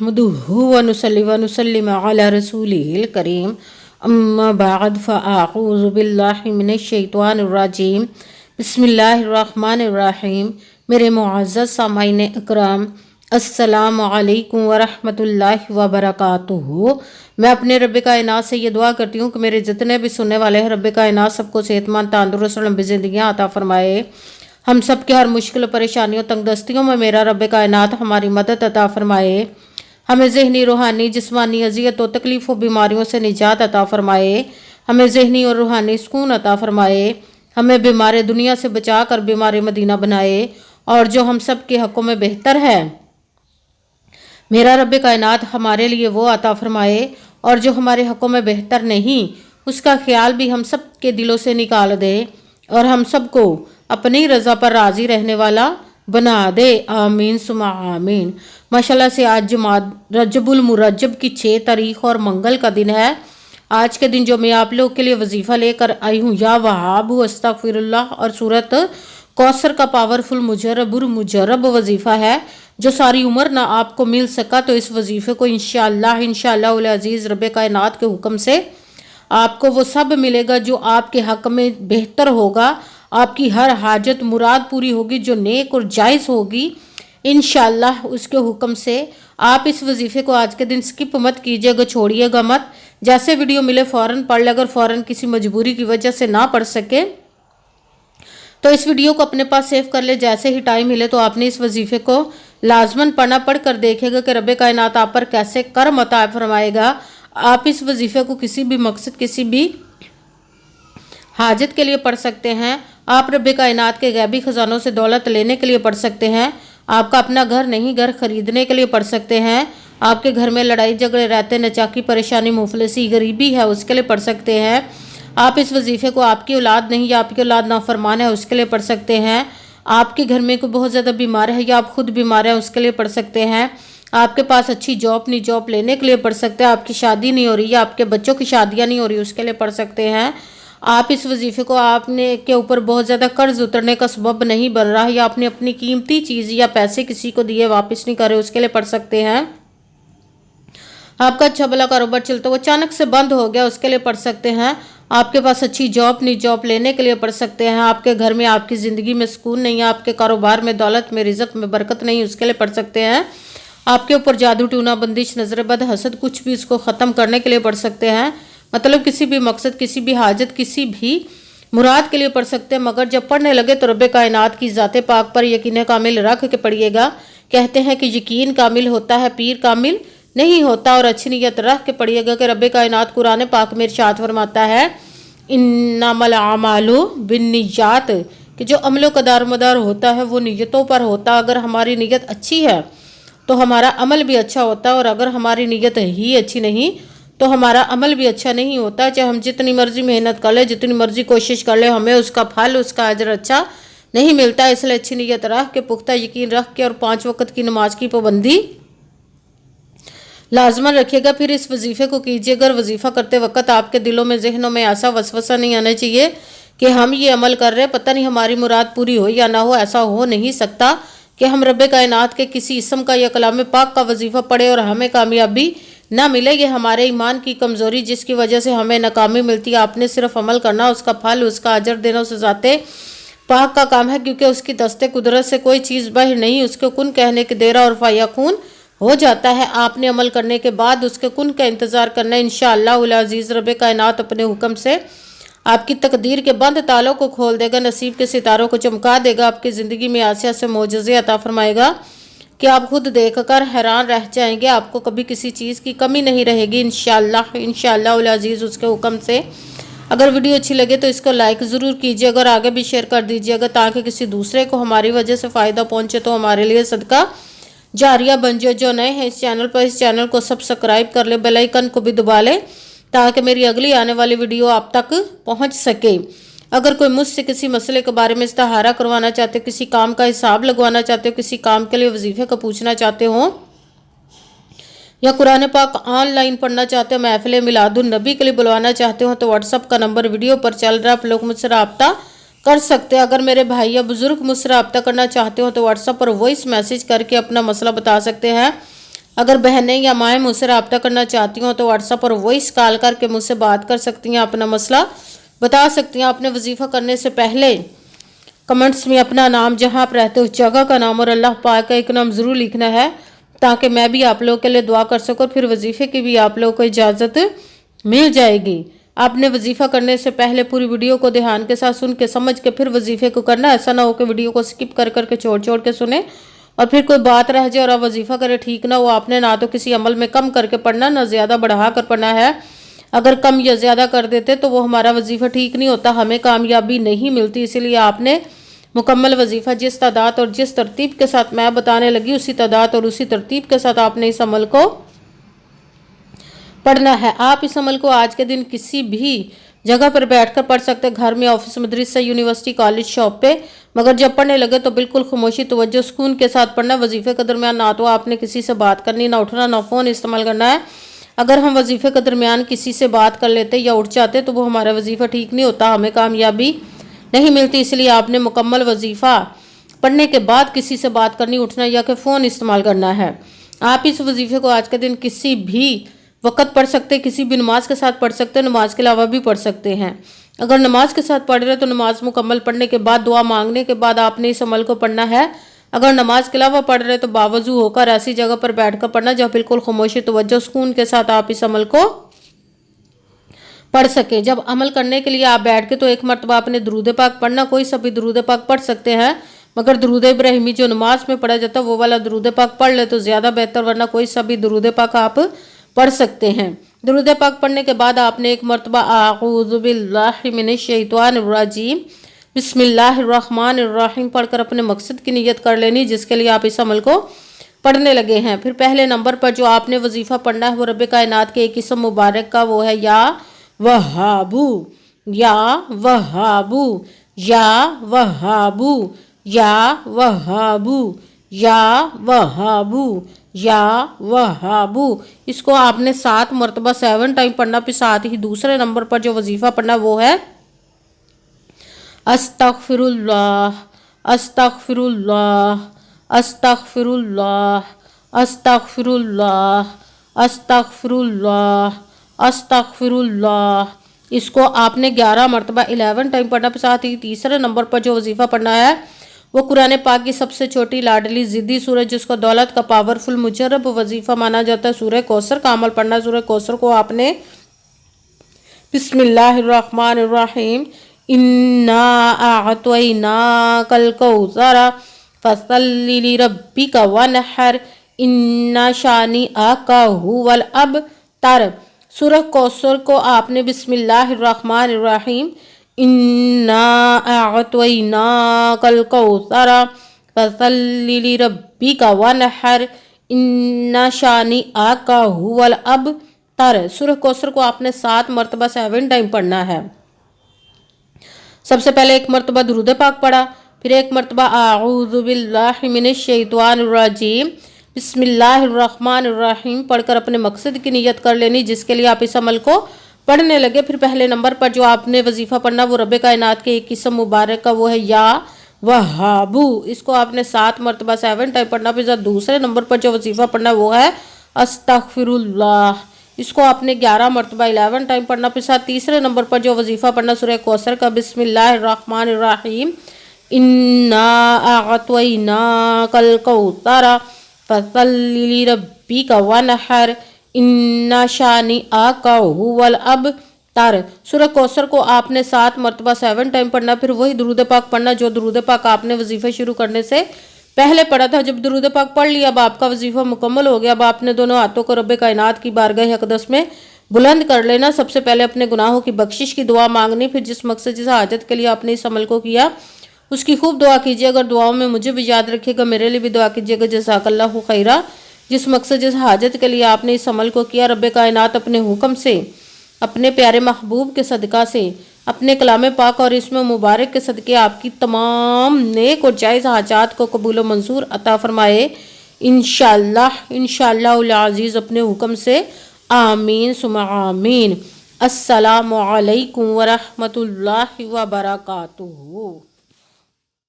नहमदुहु व नुसल्ली व नुसल्लिम अला रसूलिहिल करीम अम्मा बाद फ़अऊज़ु बिल्लाहि मिनश शैतानिर रजीम बिस्मिल्लाहिर रहमानिर रहीम। मेरे मुअज़्ज़ज़ सामाईन इकराम, अस्सलामु अलैकुम व रहमतुल्लाहि व बरकातुहू। मैं अपने रब कायनात से ये दुआ करती हूँ कि मेरे जितने भी सुनने वाले हैं, रब कायनात सबको सेहतमंद, तंदुरुस्त और लंबी ज़िंदगियाँ अता फरमाए। हम सब के हर मुश्किल परेशानियों तंगदस्तियों में मेरा रब कायनात हमारी मदद अता फरमाए। हमें ज़हनी, रूहानी, जिस्मानी अज़ियत और तकलीफ़ों बीमारियों से निजात अता फरमाए। हमें ज़हनी और रूहानी सुकून अता फरमाए। हमें बीमार दुनिया से बचा कर बीमार मदीना बनाए, और जो हम सब के हक़ों में बेहतर है मेरा रब कायनात हमारे लिए वो अता फरमाए, और जो हमारे हक़ों में बेहतर नहीं उसका ख्याल भी हम सब के दिलों से निकाल दे, और हम सबको अपनी रज़ा पर राज़ी रहने वाला बना दे। आमीन सुमा आमीन। माशाल्लाह से आज रजबुल मुरज्जब की 6 तारीख और मंगल का दिन है। आज के दिन जो मैं आप लोग के लिए वजीफ़ा लेकर आई हूँ, या वहाब अस्तगफिरुल्लाह, और सूरत कौसर का पावरफुल मुजर्रब वजीफ़ा है, जो सारी उम्र ना आपको मिल सका, तो इस वजीफ़े को इंशाअल्लाह उल अज़ीज़ रब कायनात के हुक्म से आपको वो सब मिलेगा जो आपके हक़ में बेहतर होगा। आपकी हर हाजत मुराद पूरी होगी जो नेक और जायज़ होगी इंशाअल्लाह उसके हुक्म से। आप इस वजीफ़े को आज के दिन स्किप मत कीजिएगा, छोड़िएगा मत। जैसे वीडियो मिले फ़ौरन पढ़ ले। अगर फ़ौरन किसी मजबूरी की वजह से ना पढ़ सके तो इस वीडियो को अपने पास सेव कर ले। जैसे ही टाइम मिले तो आपने इस वजीफ़े को लाजमन पढ़ना, पढ़ कर देखेगा कि रब कायनात आप पर कैसे करम अता फरमाएगा। आप इस वजीफ़े को किसी भी मकसद, किसी भी हाजत के लिए पढ़ सकते हैं। आप रब कायनात के गैबी ख़जानों से दौलत लेने के लिए पढ़ सकते हैं। आपका अपना घर नहीं, घर ख़रीदने के लिए पढ़ सकते हैं। आपके घर में लड़ाई झगड़े रहते, नचाकी, परेशानी, मुफलिसी, गरीबी है, उसके लिए पढ़ सकते हैं। आप इस वजीफ़े को आपकी औलाद नहीं या आपकी औलाद नाफरमान है उसके लिए पढ़ सकते हैं। आपके घर में कोई बहुत ज़्यादा बीमार है या आप खुद बीमार हैं उसके लिए पढ़ सकते हैं। आपके पास अच्छी जॉब नहीं, जॉब लेने के लिए पढ़ सकते हैं। आपकी शादी नहीं हो रही या आपके बच्चों की शादियाँ नहीं हो रही उसके लिए पढ़ सकते हैं। आप इस वजीफ़े को आपने के ऊपर बहुत ज़्यादा कर्ज उतरने का सबब नहीं बन रहा है, या आपने अपनी कीमती चीज़ या पैसे किसी को दिए वापस नहीं कर रहे उसके लिए पढ़ सकते हैं। आपका अच्छा भला कारोबार चलता हुआ अचानक से बंद हो गया उसके लिए पढ़ सकते हैं। आपके पास अच्छी जॉब नहीं, जॉब लेने के लिए पढ़ सकते हैं। आपके घर में, आपकी ज़िंदगी में सुकून नहीं, आपके कारोबार में, दौलत में, रिज़्क़ में बरकत नहीं, उसके लिए पढ़ सकते हैं। आपके ऊपर जादू, टूना, बंदिश, नज़र बद, हसद, कुछ भी इसको ख़त्म करने के लिए पढ़ सकते हैं। मतलब किसी भी मकसद, किसी भी हाजत, किसी भी मुराद के लिए पढ़ सकते हैं। मगर जब पढ़ने लगे तो रब कायनात की ज़ाते पाक पर यकीन कामिल रख के पढ़िएगा। कहते हैं कि यकीन कामिल होता है, पीर कामिल नहीं होता। और अच्छी नीयत रख के पढ़िएगा कि रब कायनात कुरान पाक में इरशाद फरमाता है, इन्नमल आमालु बिन्नियात, कि जो अमलों का दारोमदार होता है वो नीयतों पर होता है। अगर हमारी नीयत अच्छी है तो हमारा अमल भी अच्छा होता है, और अगर हमारी नीयत ही अच्छी नहीं तो हमारा अमल भी अच्छा नहीं होता। चाहे हम जितनी मर्जी मेहनत कर ले, जितनी मर्जी कोशिश कर ले, हमें उसका फल, उसका अजर अच्छा नहीं मिलता। इसलिए अच्छी नीयत रख के, पुख्ता यकीन रख के, और 5 वक्त की नमाज की पाबंदी लाजमन रखिएगा। फिर इस वजीफ़े को कीजिएगा। और वजीफ़ा करते वक्त आपके दिलों में, जहनों में ऐसा वसवसा नहीं आना चाहिए कि हम ये अमल कर रहे हैं, पता नहीं हमारी मुराद पूरी हो या ना हो। ऐसा हो नहीं सकता कि हम रब कायनात के किसी इसम का या कलाम पाक का वजीफ़ा पढ़े और हमें कामयाबी ना मिले। ये हमारे ईमान की कमज़ोरी जिसकी वजह से हमें नाकामी मिलती है। आपने सिर्फ अमल करना, उसका फल, उसका अजर देना उस ज़ाते पाक का काम है, क्योंकि उसकी दस्ते कुदरत से कोई चीज़ बाहर नहीं। उसके कुन कहने के देरा और फ़याकून हो जाता है। आपने अमल करने के बाद उसके कुन का इंतज़ार करना। इंशाअल्लाह उल अज़ीज़ रब कायनात अपने हुक्म से आपकी तकदीर के बंद तालों को खोल देगा, नसीब के सितारों को चमका देगा, आपकी ज़िंदगी में ऐसे ऐसे मोजज़े अता फरमाएगा कि आप खुद देखकर हैरान रह जाएंगे। आपको कभी किसी चीज़ की कमी नहीं रहेगी इंशाअल्लाह उल अज़ीज़ उसके हुक्म से। अगर वीडियो अच्छी लगे तो इसको लाइक ज़रूर कीजिएगा और आगे भी शेयर कर दीजिएगा, ताकि किसी दूसरे को हमारी वजह से फ़ायदा पहुँचे तो हमारे लिए सदका जारिया बन जाए। जो नए हैं इस चैनल पर, इस चैनल को सब्सक्राइब कर ले, बेल आइकन को भी दबा ले, ताकि मेरी अगली आने वाली वीडियो आप तक पहुँच सके। अगर कोई मुझसे किसी मसले के बारे में इस्तिहारा करवाना चाहते हो, किसी काम का हिसाब लगवाना चाहते हो, किसी काम के लिए वजीफ़े का पूछना चाहते हो, या कुरान पाक ऑनलाइन पढ़ना चाहते हो, महफिल मिलादुन नबी के लिए बुलवाना चाहते हो, तो व्हाट्सअप का नंबर वीडियो पर चल रहा है, आप लोग मुझसे रब्ता कर सकते हैं। अगर मेरे भाई या बुजुर्ग मुझसे रब्ता करना चाहते हो तो व्हाट्सएप पर वॉइस मैसेज करके अपना मसला बता सकते हैं। اگر بہنیں یا مائیں مجھ سے رابطہ کرنا چاہتی ہوں تو واٹس ایپ اور وائس کال کر کے مجھ سے بات کر سکتی ہیں، اپنا مسئلہ بتا سکتی ہیں۔ آپ نے وظیفہ کرنے سے پہلے کمنٹس میں اپنا نام، جہاں آپ رہتے اس جگہ کا نام اور اللہ پاک کا ایک نام ضرور لکھنا ہے، تاکہ میں بھی آپ لوگوں کے لیے دعا کر سکوں، اور پھر وظیفے کی بھی آپ لوگوں کو اجازت مل جائے گی۔ آپ نے وظیفہ کرنے سے پہلے پوری ویڈیو کو دھیان کے ساتھ سن کے سمجھ کے پھر وظیفے کو کرنا، ایسا نہ ہو کہ ویڈیو کو سکپ کر کر کے چھوڑ کے سنیں اور پھر کوئی بات رہ جائے اور آپ وظیفہ کرے ٹھیک نہ ہو۔ آپ نے نہ تو کسی عمل میں کم کر کے پڑھنا، نہ زیادہ بڑھا کر پڑھنا ہے۔ اگر کم یا زیادہ کر دیتے تو وہ ہمارا وظیفہ ٹھیک نہیں ہوتا، ہمیں کامیابی نہیں ملتی۔ اسی لیے آپ نے مکمل وظیفہ جس تعداد اور جس ترتیب کے ساتھ میں بتانے لگی، اسی تعداد اور اسی ترتیب کے ساتھ آپ نے اس عمل کو پڑھنا ہے۔ آپ اس عمل کو آج کے دن کسی بھی جگہ پر بیٹھ کر پڑھ سکتے، گھر میں، آفس، مدرسہ، یونیورسٹی، کالج، شاپ پہ، مگر جب پڑھنے لگے تو بالکل خاموشی، توجہ، سکون کے ساتھ پڑھنا۔ وظیفے کے درمیان نہ تو آپ نے کسی سے بات کرنی، نہ اٹھنا، نہ فون استعمال کرنا ہے۔ اگر ہم وظیفے کے درمیان کسی سے بات کر لیتے یا اٹھ جاتے تو وہ ہمارا وظیفہ ٹھیک نہیں ہوتا، ہمیں کامیابی نہیں ملتی۔ اس لیے آپ نے مکمل وظیفہ پڑھنے کے بعد کسی سے بات کرنی، اٹھنا یا کہ فون استعمال کرنا ہے۔ آپ اس وظیفے کو آج کے دن کسی بھی وقت پڑھ سکتے، کسی بھی نماز کے ساتھ پڑھ سکتے، نماز کے علاوہ بھی پڑھ سکتے ہیں۔ اگر نماز کے ساتھ پڑھ رہے تو نماز مکمل پڑھنے کے بعد دعا مانگنے کے بعد آپ نے اس عمل کو پڑھنا ہے۔ اگر نماز کے علاوہ پڑھ رہے تو باوضو ہو کر ایسی جگہ پر بیٹھ کر پڑھنا جہاں بالکل خاموشی، توجہ، سکون کے ساتھ آپ اس عمل کو پڑھ سکیں۔ جب عمل کرنے کے لیے آپ بیٹھ کے تو ایک مرتبہ اپنے درود پاک پڑھنا، کوئی سا بھی درود پاک پڑھ سکتے ہیں، مگر درود ابراہیمی جو نماز میں پڑھا جاتا ہے وہ والا درود پاک پڑھ لے تو زیادہ بہتر، ورنہ کوئی سا بھی درود پاک آپ پڑھ سکتے ہیں۔ درود پاک پڑھنے کے بعد آپ نے ایک مرتبہ اعوذ باللہ من الشیطان الرجیم بسم اللہ الرحمن الرحیم پڑھ کر اپنے مقصد کی نیت کر لینی جس کے لیے آپ اس عمل کو پڑھنے لگے ہیں۔ پھر پہلے نمبر پر جو آپ نے وظیفہ پڑھنا ہے وہ رب کائنات کے ایک اسم مبارک کا، وہ ہے یا وہابو، یا وہابو، یا وہابو، یا وہابو، یا وہابو، یا وہابو۔ اس کو آپ نے 7 مرتبہ 7 ٹائم پڑھنا۔ پھر ساتھ ہی دوسرے نمبر پر جو وظیفہ پڑھنا وہ ہے استغفر اللہ، استغفر اللہ، استغفر اللہ، استغفر اللہ، استغفر اللہ، استغفر اللہ۔ اس کو آپ نے 11 مرتبہ 11 ٹائم پڑھنا۔ پھر ساتھ ہی تیسرے نمبر پر جو وظیفہ پڑھنا ہے وہ قرآن پاک کی سب سے چھوٹی لاڈلی ضدی سورج جس کو دولت کا پاورفل مجرب وظیفہ مانا جاتا ہے، سورہ کوثر کا عمل پڑھنا۔ سورہ کوثر کو آپ نے بسم اللہ الرحمن الرحیم انا اعطیناک الکوثر فصلی لربک وانحر ان شانئک ھو الابتر۔ سورہ کوثر کو آپ نے بسم اللہ الرحمن الرحیم انا اعطیناک الکوثر فصلی لربک وانحر ان شانئک ھو الابتر۔ سورہ کوثر کو آپ نے 7 مرتبہ 7 ٹائم پڑھنا ہے۔ سب سے پہلے ایک مرتبہ درود پاک پڑھا، پھر ایک مرتبہ اعوذ باللہ من الشیطان الرجیم بسم اللہ الرحمن الرحیم پڑھ کر اپنے مقصد کی نیت کر لینی جس کے لیے آپ اس عمل کو پڑھنے لگے۔ پھر پہلے نمبر پر جو آپ نے وظیفہ پڑھنا وہ رب کائنات کے ایک اسم مبارک کا، وہ ہے یا وہابو۔ اس کو آپ نے 7 مرتبہ 7 ٹائم پڑھنا۔ پھر دوسرے نمبر پر جو وظیفہ پڑھنا وہ ہے استغفر اللہ۔ اس کو آپ نے 11 مرتبہ 11 ٹائم پڑھنا۔ پھر ساتھ تیسرے نمبر پر جو وظیفہ پڑھنا سورہ کوثر کا بسم اللہ الرحمن الرحیم انا اعطیناک الکوثر فصلی لربک وانحر ان شانئک ھو الابتر۔ سورہ کوثر کو آپ نے 7 مرتبہ 7 ٹائم پڑھنا۔ پھر وہی درود پاک پڑھنا جو درود پاک آپ نے وظیفہ شروع کرنے سے پہلے پڑھا تھا۔ جب درود پاک پڑھ لیا اب آپ کا وظیفہ مکمل ہو گیا، اب آپ نے دونوں ہاتھوں کو رب کائنات کی بارگاہ اقدس میں بلند کر لینا۔ سب سے پہلے اپنے گناہوں کی بخشش کی دعا مانگنی، پھر جس مقصد جس حاجت کے لیے آپ نے اس عمل کو کیا اس کی خوب دعا کیجیے۔ اگر دعاؤں میں مجھے بھی یاد رکھیے گا، میرے لیے بھی دعا کیجیے گا۔ جزاک اللہ خیرہ۔ جس مقصد جس حاجت کے لیے آپ نے اس عمل کو کیا، رب کائنات اپنے حکم سے، اپنے پیارے محبوب کے صدقہ سے، اپنے کلام پاک اور اسم مبارک کے صدقے آپ کی تمام نیک اور جائز حاجات کو قبول و منظور عطا فرمائے انشاءاللہ، انشاءاللہ العزیز اپنے حکم سے، آمین ثم آمین۔ السلام علیکم ورحمۃ اللہ وبرکاتہ۔